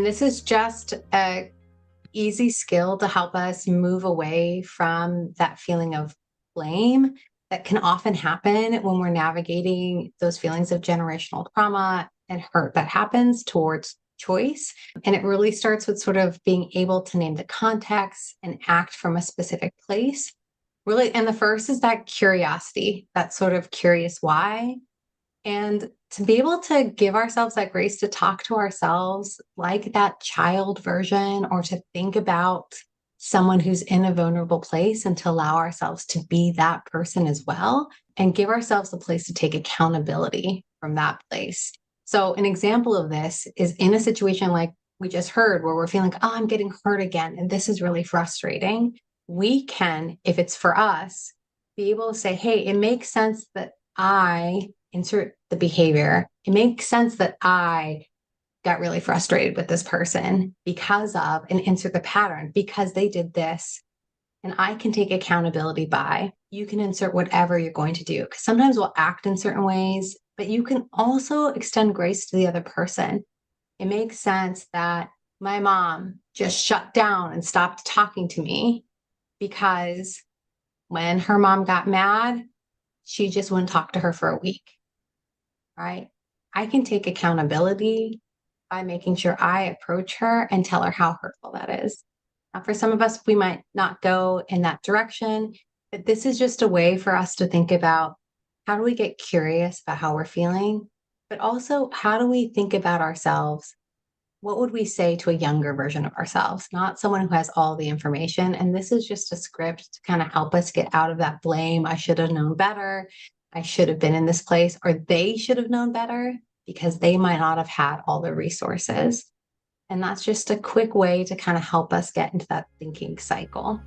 And this is just a easy skill to help us move away from that feeling of blame that can often happen when we're navigating those feelings of generational trauma and hurt that happens towards choice. And it really starts with sort of being able to name the context and act from a specific place. Really, and the first is that curiosity, that sort of curious why. And to be able to give ourselves that grace to talk to ourselves like that child version, or to think about someone who's in a vulnerable place and to allow ourselves to be that person as well, and give ourselves a place to take accountability from that place. So, an example of this is in a situation like we just heard, where we're feeling, oh, I'm getting hurt again, and this is really frustrating. We can, if it's for us, be able to say, hey, it makes sense that I insert the behavior. It makes sense that I got really frustrated with this person because of, and insert the pattern, because they did this. And I can take accountability by, you can insert whatever you're going to do. Because sometimes we'll act in certain ways, but you can also extend grace to the other person. It makes sense that my mom just shut down and stopped talking to me because when her mom got mad, she just wouldn't talk to her for a week. Right? I can take accountability by making sure I approach her and tell her how hurtful that is. Now, for some of us, we might not go in that direction, but this is just a way for us to think about, how do we get curious about how we're feeling, but also how do we think about ourselves? What would we say to a younger version of ourselves, not someone who has all the information? And this is just a script to kind of help us get out of that blame. I should have known better. I should have been in this place, or they should have known better because they might not have had all the resources. And that's just a quick way to kind of help us get into that thinking cycle.